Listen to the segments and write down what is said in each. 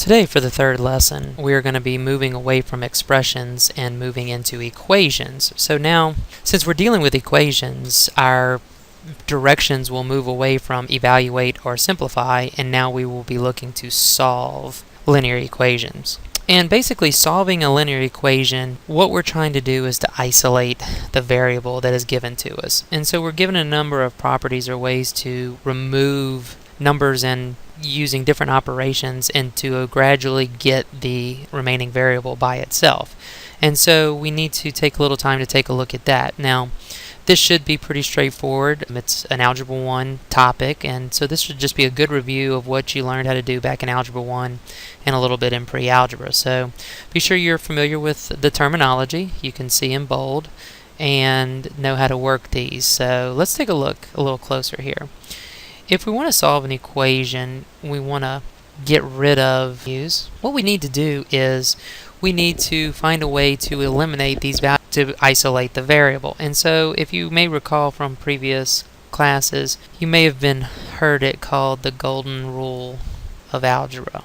Today, for the third lesson, we are going to be moving away from expressions and moving into equations. So now, since we're dealing with equations, our directions will move away from evaluate or simplify, and now we will be looking to solve linear equations. And basically, solving a linear equation, what we're trying to do is to isolate the variable that is given to us. And so we're given a number of properties or ways to remove numbers and using different operations and to gradually get the remaining variable by itself. And so we need to take a little time to take a look at that. Now, this should be pretty straightforward. It's an Algebra 1 topic, and so this should just be a good review of what you learned how to do back in Algebra 1 and a little bit in pre-algebra. So be sure you're familiar with the terminology. You can see in bold and know how to work these. So let's take a look a little closer here. If we want to solve an equation, we want to get rid of use. What we need to do is we need to find a way to eliminate these values to isolate the variable. And so if you may recall from previous classes, you may have heard it called the golden rule of algebra.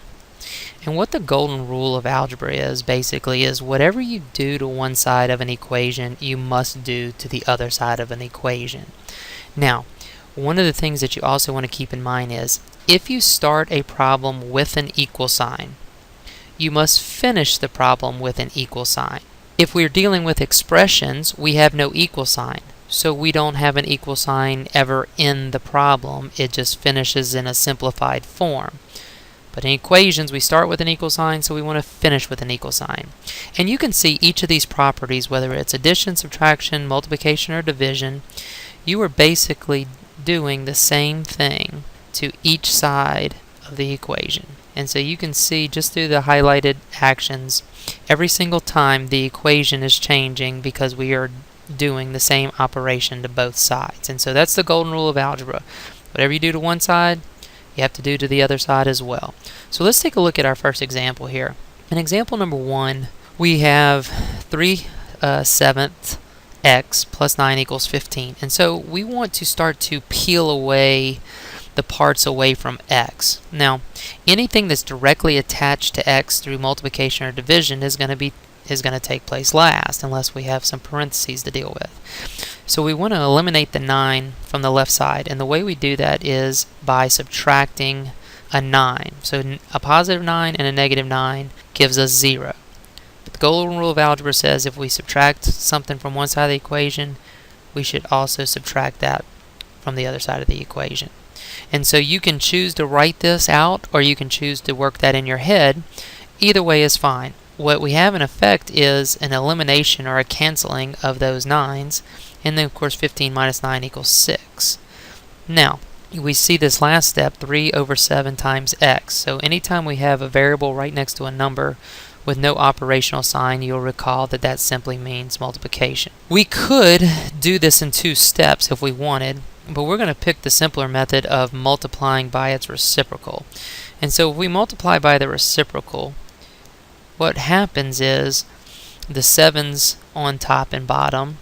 And what the golden rule of algebra is basically is whatever you do to one side of an equation, you must do to the other side of an equation. Now, one of the things that you also want to keep in mind is if you start a problem with an equal sign, you must finish the problem with an equal sign. If we're dealing with expressions, we have no equal sign. So we don't have an equal sign ever in the problem. It just finishes in a simplified form. But in equations, we start with an equal sign, so we want to finish with an equal sign. And you can see each of these properties, whether it's addition, subtraction, multiplication, or division, you are basically doing the same thing to each side of the equation. And so you can see just through the highlighted actions, every single time the equation is changing because we are doing the same operation to both sides. And so that's the golden rule of algebra. Whatever you do to one side, you have to do to the other side as well. So let's take a look at our first example here. In example number 1, we have 3/7 x plus 9 equals 15. And so we want to start to peel away the parts away from x. Now, anything that's directly attached to x through multiplication or division is going to take place last, unless we have some parentheses to deal with. So we want to eliminate the 9 from the left side, and the way we do that is by subtracting a 9. So a positive 9 and a negative 9 gives us 0. But the golden rule of algebra says if we subtract something from one side of the equation, we should also subtract that from the other side of the equation. And so you can choose to write this out, or you can choose to work that in your head. Either way is fine. What we have in effect is an elimination or a canceling of those 9s, and then of course 15 minus 9 equals 6. Now, we see this last step, 3/7 times x. So anytime we have a variable right next to a number with no operational sign, you'll recall that that simply means multiplication. We could do this in 2 steps if we wanted, but we're going to pick the simpler method of multiplying by its reciprocal. And so if we multiply by the reciprocal, what happens is the 7s on top and bottom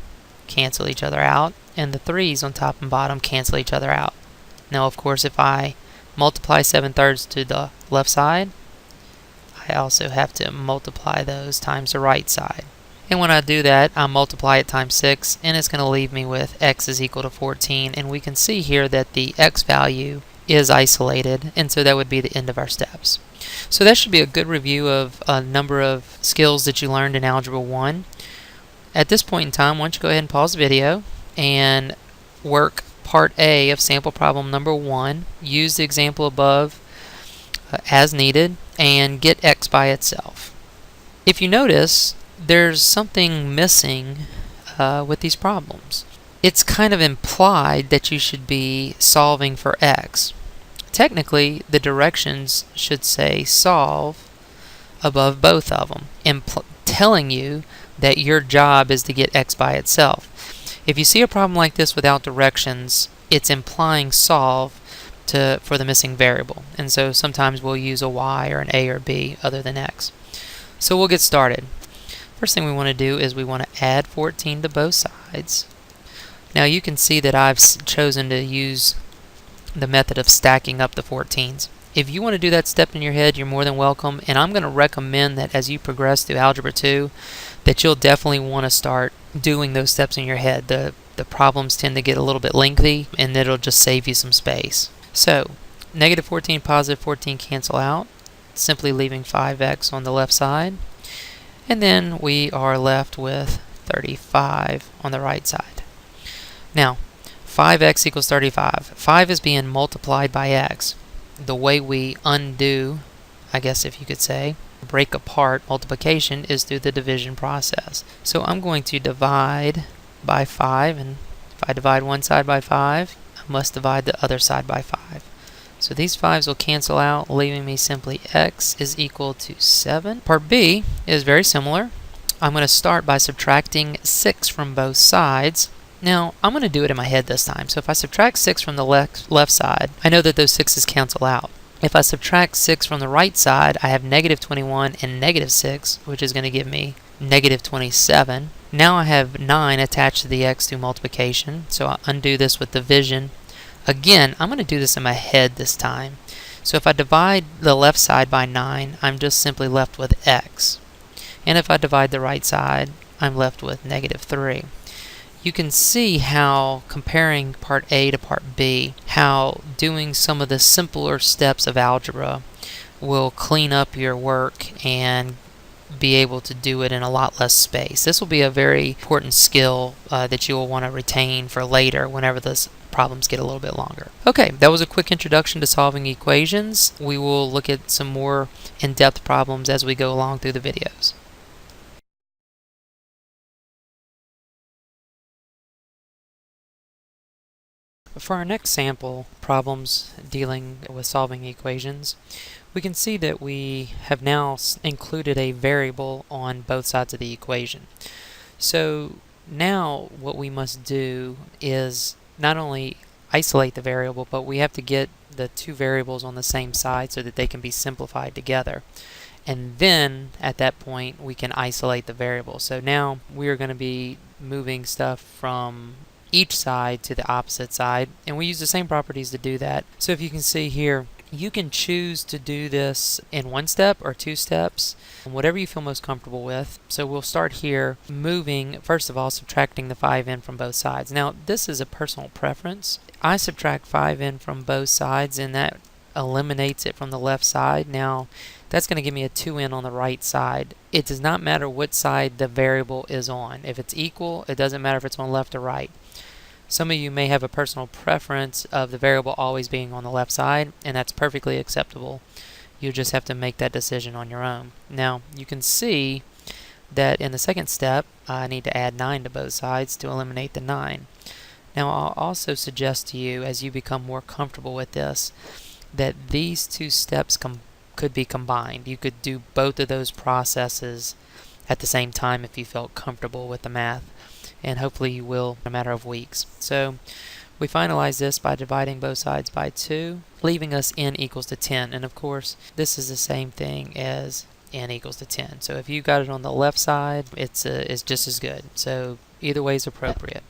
cancel each other out, and the 3s on top and bottom cancel each other out. Now, of course, if I multiply 7/3 to the left side, I also have to multiply those times the right side. And when I do that, I multiply it times 6, and it's going to leave me with x is equal to 14. And we can see here that the x value is isolated, and so that would be the end of our steps. So that should be a good review of a number of skills that you learned in Algebra 1. At this point in time, why don't you go ahead and pause the video and work Part A of sample problem number 1. Use the example above as needed, and get x by itself. If you notice, there's something missing with these problems. It's kind of implied that you should be solving for x. Technically, the directions should say solve above both of them, telling you that your job is to get x by itself. If you see a problem like this without directions, it's implying solve for the missing variable. And so sometimes we'll use a y or an a or b other than x. So we'll get started. First thing we want to do is we want to add 14 to both sides. Now you can see that I've chosen to use the method of stacking up the 14s. if you want to do that step in your head, you're more than welcome, and I'm going to recommend that as you progress through Algebra 2, that you'll definitely want to start doing those steps in your head. The problems tend to get a little bit lengthy, and it'll just save you some space. So, negative 14, positive 14 cancel out, simply leaving 5x on the left side. And then we are left with 35 on the right side. Now, 5x equals 35. 5 is being multiplied by x. The way we undo, I guess if you could say, break apart multiplication is through the division process. So I'm going to divide by 5, and if I divide one side by 5, I must divide the other side by 5. So these 5's will cancel out, leaving me simply x is equal to 7. Part B is very similar. I'm going to start by subtracting 6 from both sides. Now, I'm going to do it in my head this time. So if I subtract 6 from the left side, I know that those 6's cancel out. If I subtract 6 from the right side, I have negative 21 and negative 6, which is going to give me negative 27. Now I have 9 attached to the x through multiplication, so I'll undo this with division. Again, I'm going to do this in my head this time. So if I divide the left side by 9, I'm just simply left with x. And if I divide the right side, I'm left with negative 3. You can see how, comparing part A to part B, how doing some of the simpler steps of algebra will clean up your work and be able to do it in a lot less space. This will be a very important skill that you will want to retain for later whenever those problems get a little bit longer. Okay, that was a quick introduction to solving equations. We will look at some more in-depth problems as we go along through the videos. For our next sample, problems dealing with solving equations, we can see that we have now included a variable on both sides of the equation. So now what we must do is not only isolate the variable, but we have to get the two variables on the same side so that they can be simplified together. And then at that point we can isolate the variable. So now we are going to be moving stuff from each side to the opposite side, and we use the same properties to do that. So if you can see here, you can choose to do this in one step or two steps, whatever you feel most comfortable with. So we'll start here, moving, first of all, subtracting the 5n from both sides. Now this is a personal preference. I subtract 5n from both sides, and that eliminates it from the left side. Now that's going to give me a 2n on the right side. It does not matter what side the variable is on. If it's equal, it doesn't matter if it's on left or right. Some of you may have a personal preference of the variable always being on the left side, and that's perfectly acceptable. You just have to make that decision on your own. Now, you can see that in the second step, I need to add 9 to both sides to eliminate the 9. Now, I'll also suggest to you, as you become more comfortable with this, that these two steps could be combined. You could do both of those processes at the same time if you felt comfortable with the math, and hopefully you will in a matter of weeks. So we finalize this by dividing both sides by 2, leaving us n equals to 10. And of course, this is the same thing as n equals to 10. So if you got it on the left side, it's just as good. So either way is appropriate.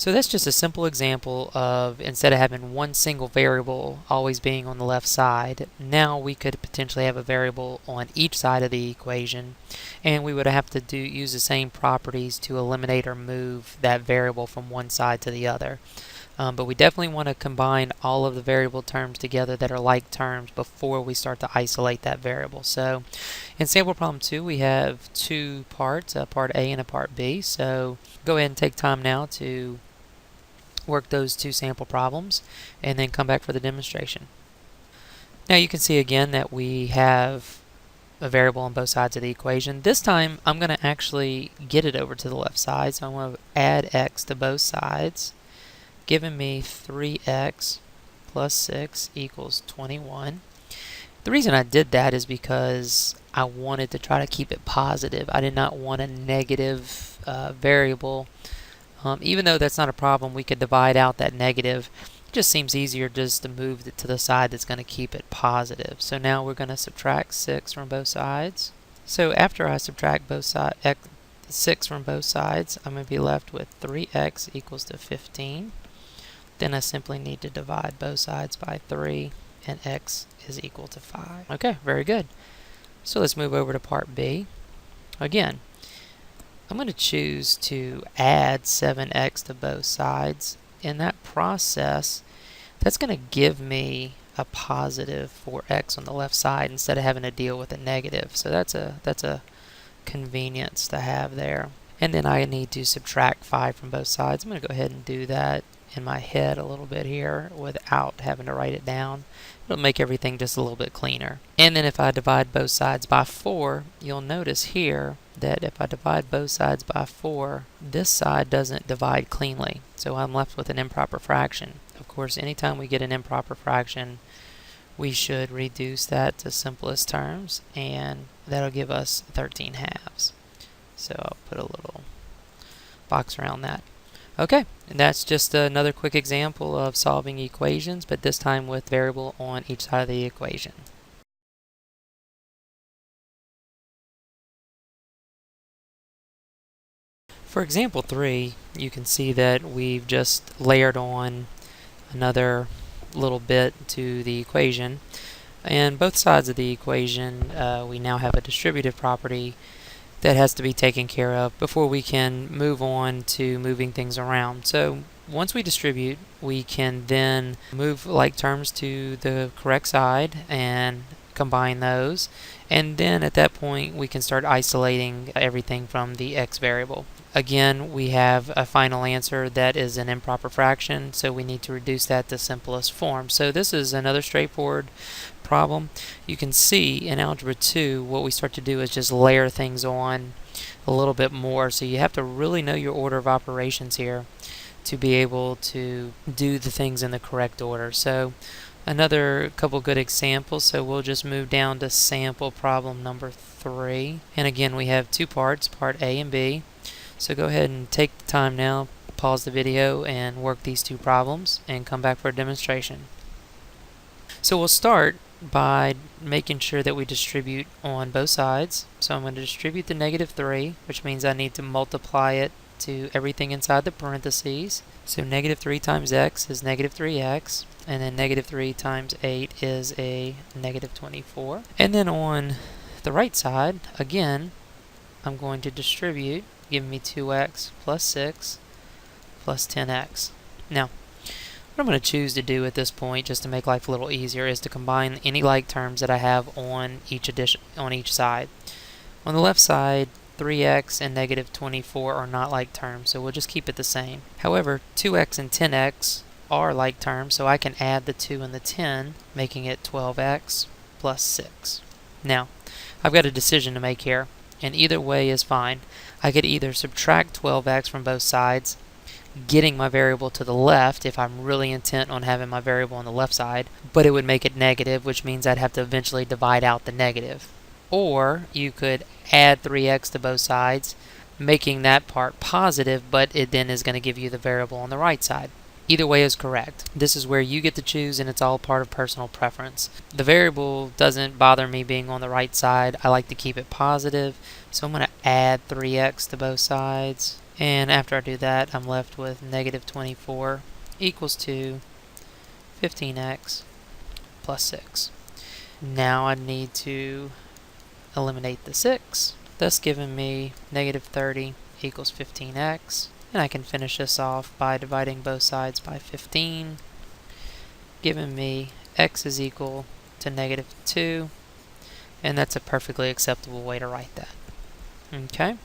So that's just a simple example of, instead of having one single variable always being on the left side, now we could potentially have a variable on each side of the equation, and we would have to use the same properties to eliminate or move that variable from one side to the other. But we definitely want to combine all of the variable terms together that are like terms before we start to isolate that variable. So in sample problem 2, we have two parts, a part A and a part B. So go ahead and take time now to work those two sample problems and then come back for the demonstration. Now you can see again that we have a variable on both sides of the equation. This time I'm going to actually get it over to the left side, so I'm going to add x to both sides, giving me 3x plus 6 equals 21. The reason I did that is because I wanted to try to keep it positive. I did not want a negative variable. Even though that's not a problem, we could divide out that negative. It just seems easier just to move it to the side that's going to keep it positive. So now we're going to subtract 6 from both sides. So after I subtract 6 from both sides, I'm going to be left with 3x equals to 15. Then I simply need to divide both sides by 3. and x is equal to 5. Okay, very good. So let's move over to part B. Again, I'm going to choose to add 7x to both sides. In that process, that's going to give me a positive 4x on the left side instead of having to deal with a negative. So that's a convenience to have there. And then I need to subtract 5 from both sides. I'm going to go ahead and do that in my head a little bit here without having to write it down. It'll make everything just a little bit cleaner. And then if I divide both sides by 4, you'll notice here that if I divide both sides by 4, this side doesn't divide cleanly. So I'm left with an improper fraction. Of course, anytime we get an improper fraction, we should reduce that to simplest terms, and that'll give us 13 halves. So I'll put a little box around that. Okay, and that's just another quick example of solving equations, but this time with variable on each side of the equation. For example 3, you can see that we've just layered on another little bit to the equation, and both sides of the equation we now have a distributive property that has to be taken care of before we can move on to moving things around. So once we distribute, we can then move like terms to the correct side and combine those, and then at that point we can start isolating everything from the x variable. Again, we have a final answer that is an improper fraction, so we need to reduce that to simplest form. So this is another straightforward problem. You can see in Algebra 2 what we start to do is just layer things on a little bit more. So you have to really know your order of operations here to be able to do the things in the correct order. So another couple good examples. So we'll just move down to sample problem number 3. And again, we have two parts, part A and B. So go ahead and take the time now, pause the video, and work these two problems, and come back for a demonstration. So we'll start by making sure that we distribute on both sides. So I'm going to distribute the -3, which means I need to multiply it to everything inside the parentheses. So -3 times x is -3x, and then -3 times 8 is a -24. And then on the right side, again, I'm going to distribute, giving me 2x plus 6 plus 10x. Now, what I'm going to choose to do at this point, just to make life a little easier, is to combine any like terms that I have on each side. On the left side, 3x and -24 are not like terms, so we'll just keep it the same. However, 2x and 10x are like terms, so I can add the 2 and the 10, making it 12x plus 6. Now, I've got a decision to make here, and either way is fine. I could either subtract 12x from both sides, getting my variable to the left if I'm really intent on having my variable on the left side, but it would make it negative, which means I'd have to eventually divide out the negative. Or you could add 3x to both sides, making that part positive, but it then is going to give you the variable on the right side. Either way is correct. This is where you get to choose, and it's all part of personal preference. The variable doesn't bother me being on the right side. I like to keep it positive, so I'm going to add 3x to both sides. And after I do that, I'm left with -24 equals to 15x plus 6. Now I need to eliminate the 6, thus giving me -30 equals 15x. And I can finish this off by dividing both sides by 15, giving me x is equal to -2, and that's a perfectly acceptable way to write that. Okay,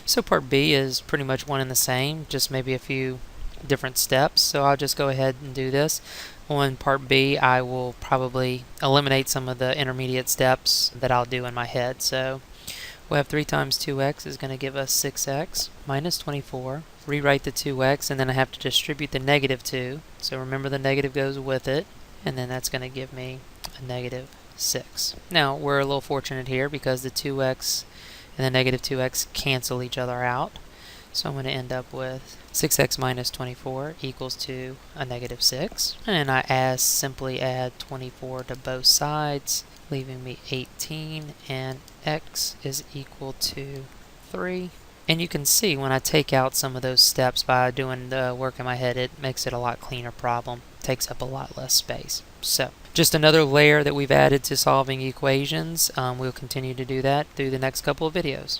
so part B is pretty much one and the same, just maybe a few different steps. So I'll just go ahead and do this. On part B, I will probably eliminate some of the intermediate steps that I'll do in my head. So we'll have 3 times 2x is going to give us 6x minus 24. Rewrite the 2x, and then I have to distribute the -2. So remember the negative goes with it, and then that's going to give me a -6. Now we're a little fortunate here because the 2x and the -2x cancel each other out. So I'm going to end up with 6x minus 24 equals to a -6. And I simply add 24 to both sides, leaving me 18, and x is equal to 3. And you can see when I take out some of those steps by doing the work in my head, it makes it a lot cleaner problem. Takes up a lot less space. So just another layer that we've added to solving equations. We'll continue to do that through the next couple of videos.